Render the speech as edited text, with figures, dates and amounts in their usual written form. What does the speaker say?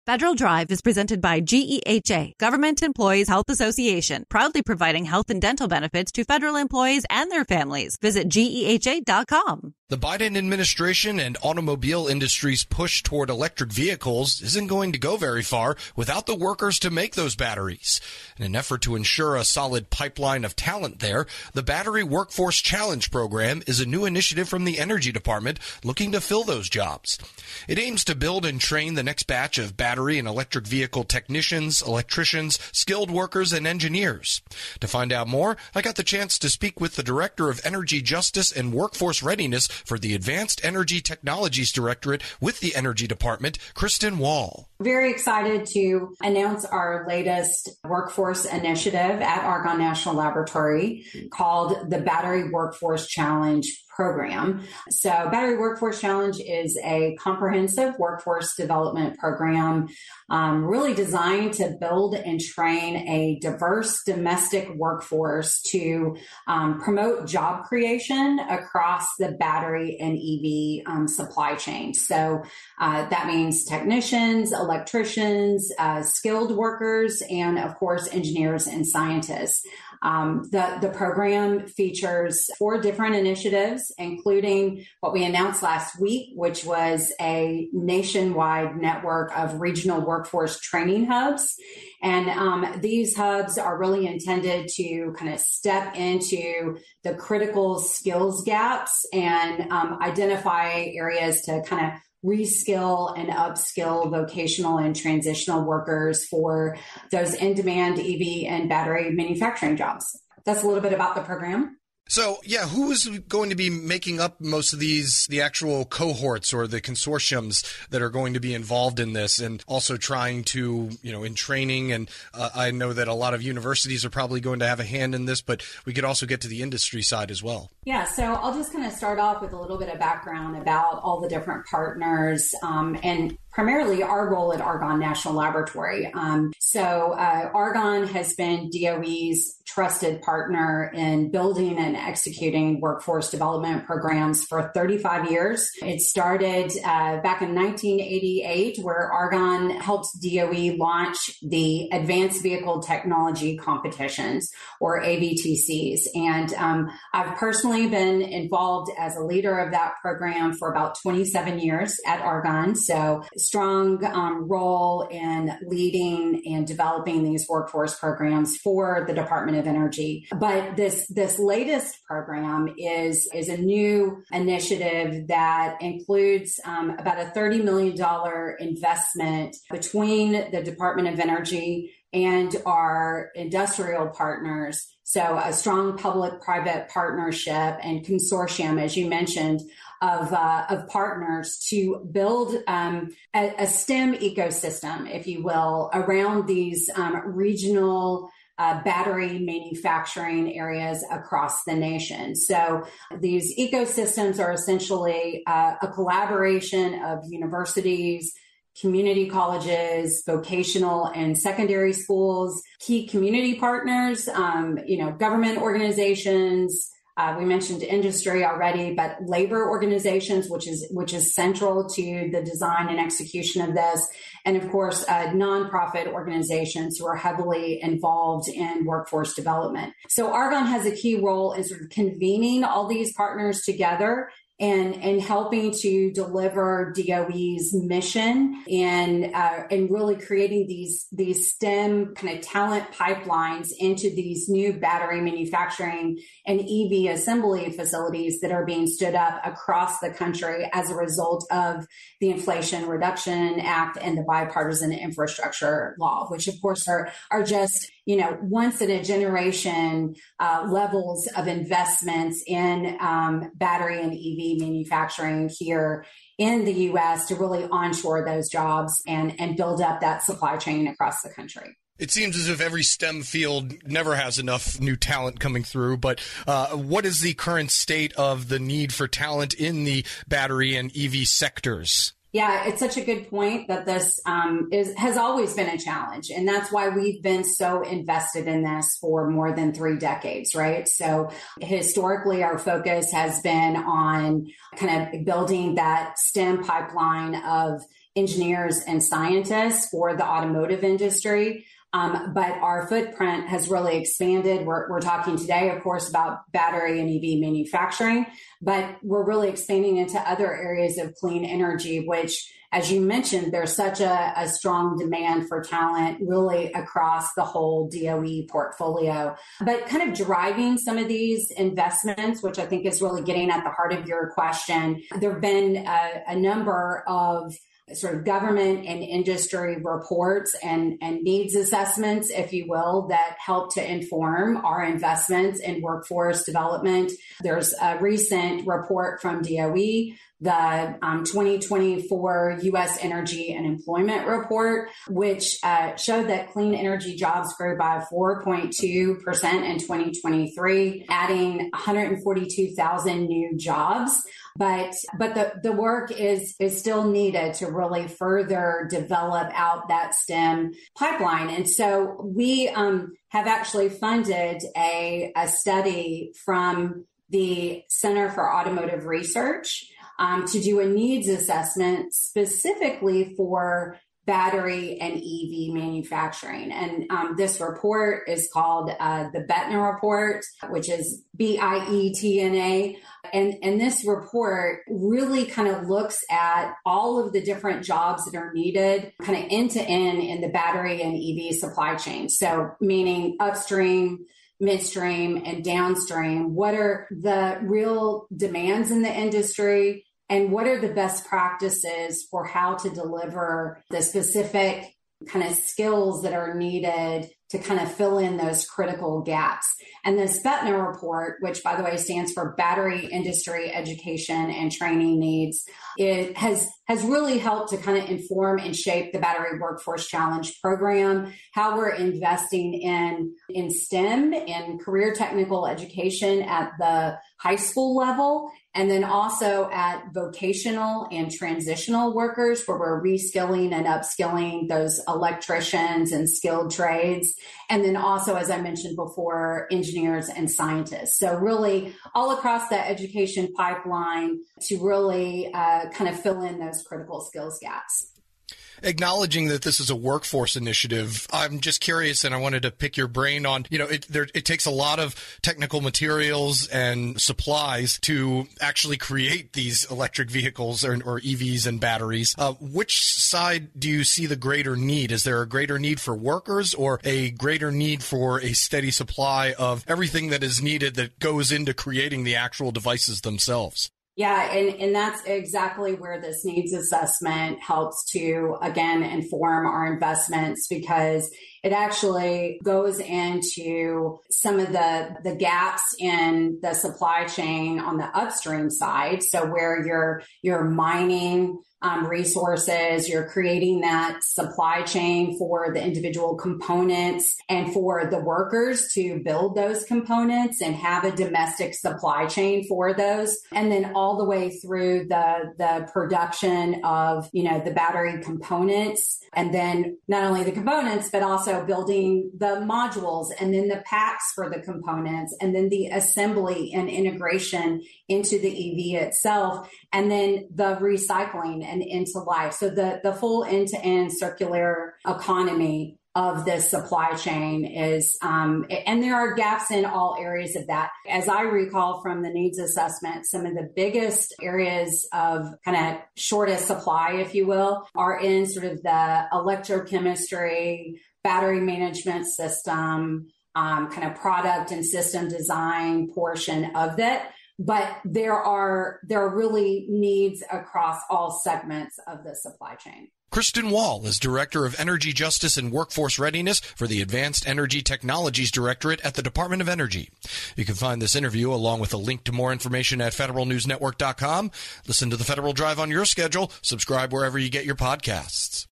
Federal Drive is presented by GEHA, Government Employees Health Association, proudly providing health and dental benefits to federal employees and their families. Visit GEHA.com. The Biden administration and automobile industry's push toward electric vehicles isn't going to go very far without the workers to make those batteries. In an effort to ensure a solid pipeline of talent there, the Battery Workforce Challenge program is a new initiative from the Energy Department looking to fill those jobs. It aims to build and train the next batch of battery and electric vehicle technicians, electricians, skilled workers, and engineers. To find out more, I got the chance to speak with the Director of Energy Justice and Workforce Readiness for the Advanced Energy Technologies Directorate with the Energy Department, Kristen Wall. Very excited to announce our latest workforce initiative at Argonne National Laboratory called the Battery Workforce Challenge program. So Battery Workforce Challenge is a comprehensive workforce development program really designed to build and train a diverse domestic workforce to promote job creation across the battery and EV supply chain. So that means technicians, electricians, skilled workers, and of course, engineers and scientists. The program features 4 different initiatives, including what we announced last week, which was a nationwide network of regional workforce training hubs. And these hubs are really intended to kind of step into the critical skills gaps and identify areas to kind of reskill and upskill vocational and transitional workers for those in-demand EV and battery manufacturing jobs. That's a little bit about the program. So, yeah, who is going to be making up most of the actual cohorts or the consortiums that are going to be involved in this and also trying to, in training? And I know that a lot of universities are probably going to have a hand in this, but we could also get to the industry side as well. Yeah, so I'll just kind of start off with a little bit of background about all the different partners and primarily our role at Argonne National Laboratory. Argonne has been DOE's trusted partner in building and executing workforce development programs for 35 years. It started back in 1988, where Argonne helped DOE launch the Advanced Vehicle Technology Competitions, or AVTCs. And I've personally been involved as a leader of that program for about 27 years at Argonne. So strong role in leading and developing these workforce programs for the Department of Energy. But this latest program is a new initiative that includes about a $30 million investment between the Department of Energy and our industrial partners. So a strong public-private partnership and consortium, as you mentioned, of partners to build a STEM ecosystem, if you will, around these regional battery manufacturing areas across the nation. So these ecosystems are essentially a collaboration of universities, community colleges, vocational and secondary schools, key community partners, government organizations. We mentioned industry already, but labor organizations, which is central to the design and execution of this. And of course, nonprofit organizations who are heavily involved in workforce development. So Argonne has a key role in sort of convening all these partners together and helping to deliver DOE's mission and really creating these STEM kind of talent pipelines into these new battery manufacturing and EV assembly facilities that are being stood up across the country as a result of the Inflation Reduction Act and the bipartisan infrastructure law, which of course are just once in a generation levels of investments in battery and EV manufacturing here in the U.S. to really onshore those jobs and build up that supply chain across the country. It seems as if every STEM field never has enough new talent coming through, but what is the current state of the need for talent in the battery and EV sectors? Yeah, it's such a good point that this has always been a challenge. And that's why we've been so invested in this for more than 3 decades, right? So historically, our focus has been on kind of building that STEM pipeline of engineers and scientists for the automotive industry. But our footprint has really expanded. We're talking today, of course, about battery and EV manufacturing, but we're really expanding into other areas of clean energy, which, as you mentioned, there's such a strong demand for talent really across the whole DOE portfolio. But kind of driving some of these investments, which I think is really getting at the heart of your question, there have been a number of sort of government and industry reports and needs assessments, if you will, that help to inform our investments in workforce development. There's a recent report from DOE, the 2024 U.S. Energy and Employment Report, which showed that clean energy jobs grew by 4.2% in 2023, adding 142,000 new jobs. But the work is still needed to really further develop out that STEM pipeline. And so we have actually funded a study from the Center for Automotive Research to do a needs assessment specifically for battery and EV manufacturing. And this report is called the Bietna Report, which is BIETNA. And this report really kind of looks at all of the different jobs that are needed kind of end to end in the battery and EV supply chain. So meaning upstream, midstream, and downstream. What are the real demands in the industry? And what are the best practices for how to deliver the specific kind of skills that are needed to kind of fill in those critical gaps? And this Bietna Report, which by the way stands for Battery Industry Education and Training Needs, it has really helped to kind of inform and shape the Battery Workforce Challenge program, how we're investing in STEM, in career technical education at the high school level, and then also at vocational and transitional workers, where we're reskilling and upskilling those electricians and skilled trades. And then also, as I mentioned before, engineers and scientists. So really all across the education pipeline to really kind of fill in those critical skills gaps. Acknowledging that this is a workforce initiative, I'm just curious, and I wanted to pick your brain on, it takes a lot of technical materials and supplies to actually create these electric vehicles or EVs and batteries. Which side do you see the greater need? Is there a greater need for workers or a greater need for a steady supply of everything that is needed that goes into creating the actual devices themselves? Yeah, and that's exactly where this needs assessment helps to, again, inform our investments, because it actually goes into some of the gaps in the supply chain on the upstream side. So where you're mining resources, you're creating that supply chain for the individual components and for the workers to build those components and have a domestic supply chain for those. And then all the way through the production of, the battery components, and then not only the components, but also building the modules and then the packs for the components, and then the assembly and integration into the EV itself, and then the recycling and into life. So the full end-to-end circular economy of this supply chain is, and there are gaps in all areas of that. As I recall from the needs assessment, some of the biggest areas of kind of shortest supply, if you will, are in sort of the electrochemistry, battery management system, kind of product and system design portion of that. But there are really needs across all segments of the supply chain. Kristen Wall is Director of Energy Justice and Workforce Readiness for the Advanced Energy Technologies Directorate at the Department of Energy. You can find this interview along with a link to more information at federalnewsnetwork.com. Listen to the Federal Drive on your schedule. Subscribe wherever you get your podcasts.